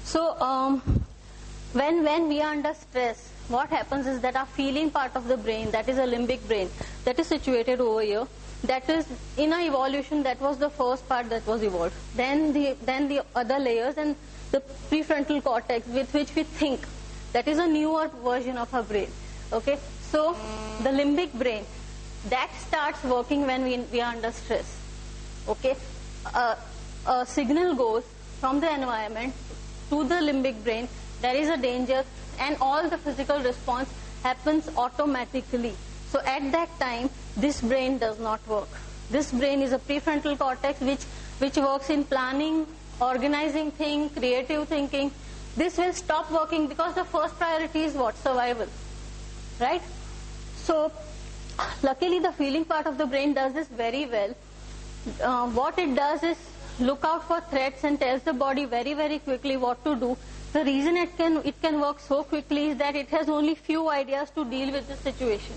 So when we are under stress, what happens is that our feeling part of the brain, that is a limbic brain, that is situated over here. That is, in our evolution, that was the first part that was evolved. Then the other layers and the prefrontal cortex with which we think. That is a newer version of our brain. Okay, so the limbic brain, that starts working when we are under stress. Okay, a signal goes from the environment to the limbic brain. There is a danger, and all the physical response happens automatically. So at that time, this brain does not work. This brain is a prefrontal cortex which works in planning, organizing things, creative thinking. This will stop working because the first priority is what? Survival. Right? So luckily the feeling part of the brain does this very well. What it does is look out for threats and tells the body very, very quickly what to do. The reason it can work so quickly is that it has only few ideas to deal with the situation.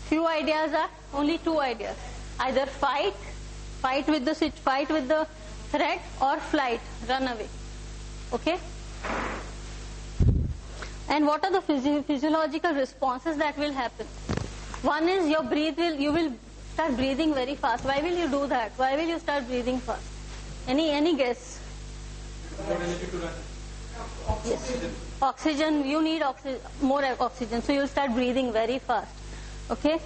Few ideas are only two ideas: either fight with the threat, or flight, run away. Okay. And what are the physiological responses that will happen? One is you will start breathing very fast. Why will you do that? Why will you start breathing fast? Any guess? Yes. Oxygen. You need more oxygen, so you'll start breathing very fast. Okay.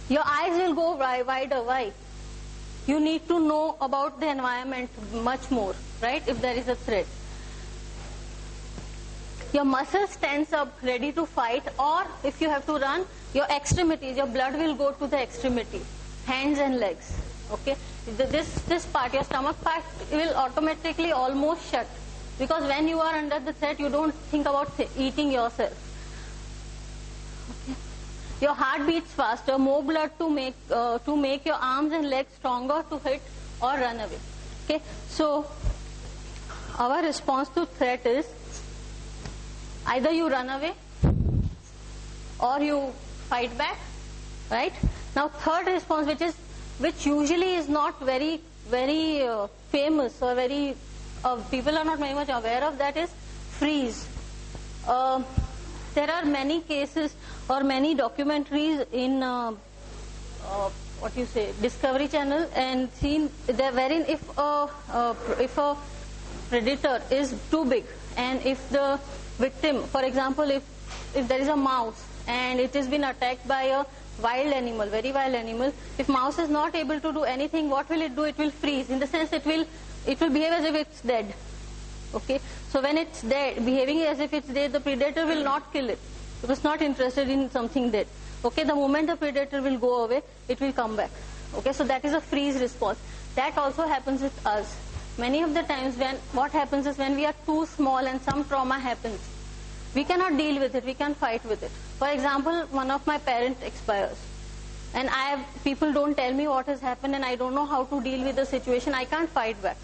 Your eyes will go wider. Why? You need to know about the environment much more, right? If there is a threat. Your muscles tense up, ready to fight, or if you have to run, your extremities, your blood will go to the extremity, hands and legs. Okay. This part, your stomach part, will automatically almost shut, because when you are under the threat, you don't think about eating yourself. Okay. Your heart beats faster, more blood to make your arms and legs stronger to hit or run away. Okay. So our response to threat is either you run away or you fight back. Right? Now third response, which usually is not very famous, or very people are not very much aware of, that is freeze. There are many cases or many documentaries in Discovery Channel, and seen there wherein if a predator is too big, and if the victim, for example, if there is a mouse and it has been attacked by a wild animal, very wild animal, if mouse is not able to do anything, what will it do? It will freeze. In the sense, it will behave as if it's dead. Okay. So when it's dead, behaving as if it's dead, the predator will not kill it. It was not interested in something dead. Okay. The moment the predator will go away, it will come back. Okay. So that is a freeze response. That also happens with us. Many of the times what happens is when we are too small and some trauma happens, we cannot deal with it, we can't fight with it. For example, one of my parents expires, and people don't tell me what has happened, and I don't know how to deal with the situation. I can't fight back.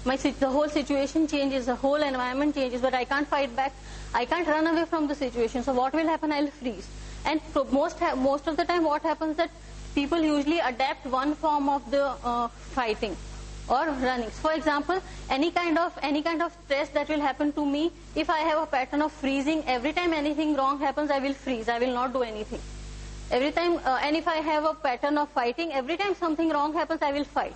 The whole situation changes, the whole environment changes, but I can't fight back. I can't run away from the situation. So what will happen? I'll freeze. And most of the time what happens that people usually adapt one form of the fighting or running. For example, any kind of stress that will happen to me, if I have a pattern of freezing, every time anything wrong happens, I will freeze. I will not do anything. Every time, and if I have a pattern of fighting, every time something wrong happens, I will fight,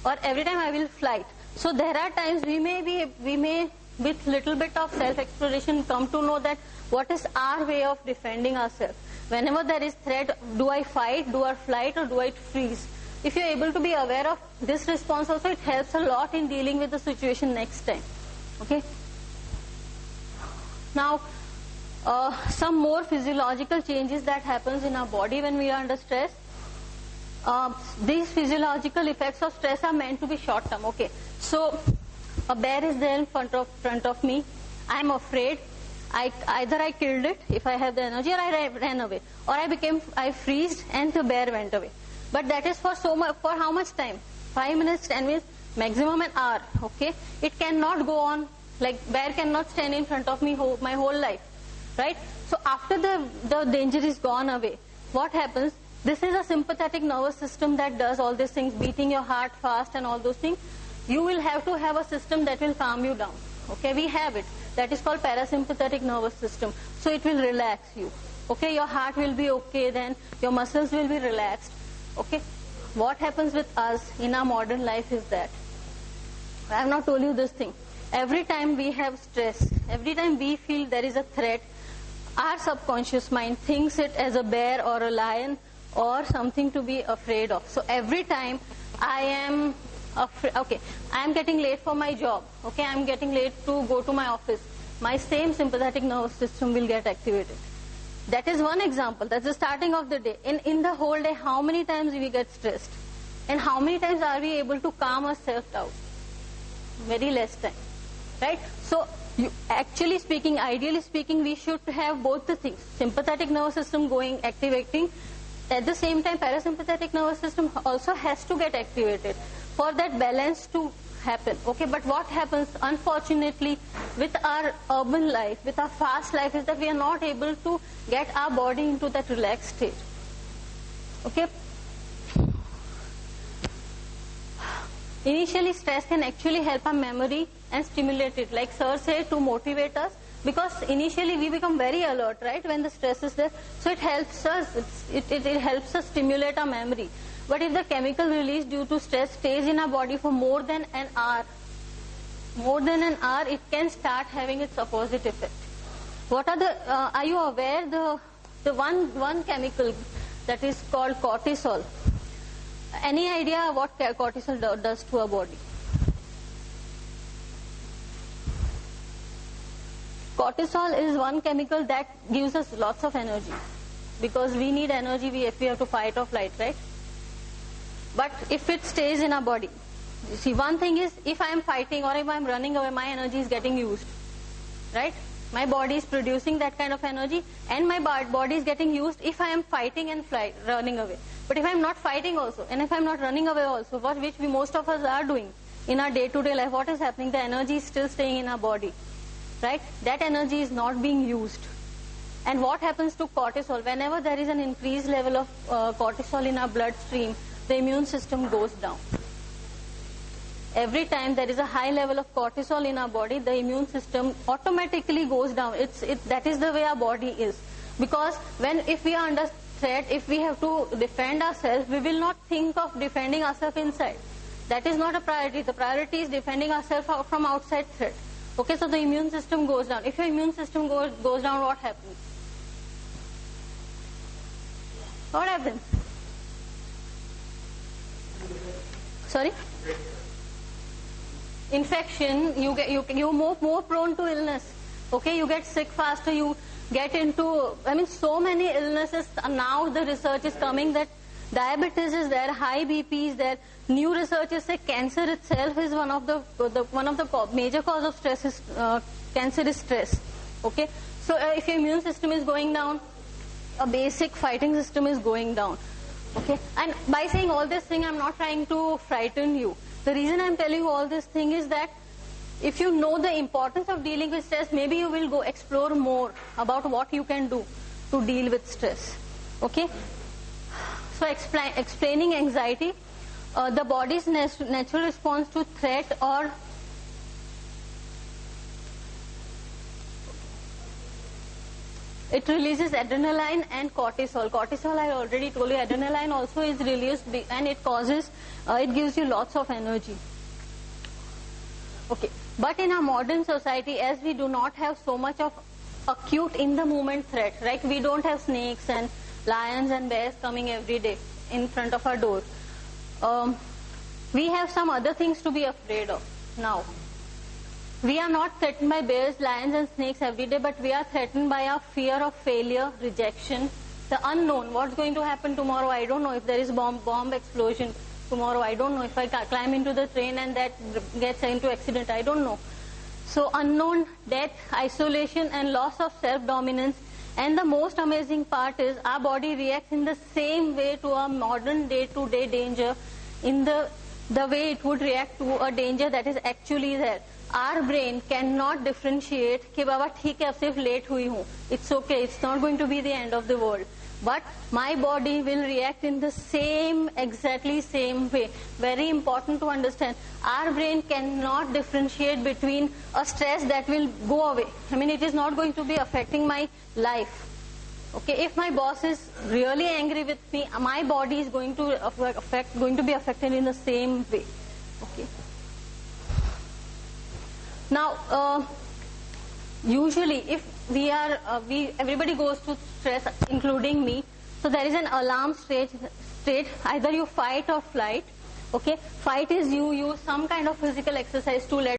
or every time I will flight. So there are times we may with little bit of self-exploration come to know that what is our way of defending ourselves. Whenever there is threat, do I fight, do I flight, or do I freeze? If you are able to be aware of this response also, it helps a lot in dealing with the situation next time. Okay. Now, some more physiological changes that happens in our body when we are under stress. These physiological effects of stress are meant to be short term. Okay. So a bear is there in front of me. I am afraid. Either I killed it if I have the energy, or I ran away, or I freezed and the bear went away. But that is for how much time? 5 minutes, 10 minutes, maximum an hour. Okay. It cannot go on, like bear cannot stand in front of me my whole life, right? So after the danger is gone away, what happens? This is a sympathetic nervous system that does all these things, beating your heart fast and all those things. You will have to have a system that will calm you down. Okay, we have it. That is called parasympathetic nervous system. So it will relax you. Okay, your heart will be okay then, your muscles will be relaxed. Okay, what happens with us in our modern life is that, I have not told you this thing, every time we have stress, every time we feel there is a threat, our subconscious mind thinks it as a bear or a lion or something to be afraid of. So every time I am okay, I am getting late for my job, okay, I am getting late to go to my office, my same sympathetic nervous system will get activated. That is one example. That's the starting of the day. In the whole day, how many times we get stressed? And how many times are we able to calm ourselves down? Very less time. Right? So, actually speaking, ideally speaking, we should have both the things. Sympathetic nervous system going, activating. At the same time, parasympathetic nervous system also has to get activated for that balance to happen. Okay, but what happens, unfortunately, with our urban life, with our fast life, is that we are not able to get our body into that relaxed state. Okay. Initially, stress can actually help our memory and stimulate it. Like Sir said, to motivate us, because initially we become very alert, right, when the stress is there. So it helps us, it helps us stimulate our memory. But if the chemical release due to stress stays in our body for more than an hour, it can start having its opposite effect. What are the, are you aware the one chemical that is called cortisol? Any idea what cortisol does to our body? Cortisol is one chemical that gives us lots of energy, because we need energy if we have to fight or flight, right? But if it stays in our body, you see, one thing is, if I am fighting or if I am running away, my energy is getting used, right? My body is producing that kind of energy, and my body is getting used if I am fighting and running away. But if I am not fighting also, and if I am not running away also, which most of us are doing in our day-to-day life, what is happening? The energy is still staying in our body, right? That energy is not being used. And what happens to cortisol? Whenever there is an increased level of cortisol in our bloodstream, the immune system goes down. Every time there is a high level of cortisol in our body, the immune system automatically goes down. That is the way our body is. Because if we are under threat, if we have to defend ourselves, we will not think of defending ourselves inside. That is not a priority. The priority is defending ourselves from outside threat. Okay, so the immune system goes down. If your immune system goes down, what happens? What happens? Sorry? Infection. You're more prone to illness. Okay, you get sick faster. You get into, so many illnesses. Now the research is coming that diabetes is there, high BP is there. New researchers say cancer itself is one of the major cause of stress is cancer is stress. Okay, so if your immune system is going down, a basic fighting system is going down. Okay, and by saying all this thing, I'm not trying to frighten you. The reason I'm telling you all this thing is that if you know the importance of dealing with stress, maybe you will go explore more about what you can do to deal with stress. Okay, so explaining anxiety, the body's natural response to threat or it releases adrenaline and cortisol. Cortisol, I already told you, adrenaline also is released and it gives you lots of energy. Okay, but in our modern society, as we do not have so much of acute in the moment threat, right? We don't have snakes and lions and bears coming every day in front of our door. We have some other things to be afraid of now. We are not threatened by bears, lions and snakes every day, but we are threatened by our fear of failure, rejection, the unknown. What's going to happen tomorrow? I don't know. If there is bomb explosion tomorrow, I don't know. If I climb into the train and that gets into accident, I don't know. So unknown, death, isolation and loss of self-dominance. And the most amazing part is our body reacts in the same way to a modern day-to-day danger, in the way it would react to a danger that is actually there. Our brain cannot differentiate कि बाबा ठीक है अब सिर्फ late हुई हूँ. It's okay. It's not going to be the end of the world. but my body will react in the exactly same way. Very important to understand. Our brain cannot differentiate between a stress that will go away. I mean, it is not going to be affecting my life. Okay, if my boss is really angry with me, my body is going to be affected in the same way. Okay. Now, usually, if everybody goes to stress, including me. So there is an alarm state. Either you fight or flight. Okay, fight is you use some kind of physical exercise to let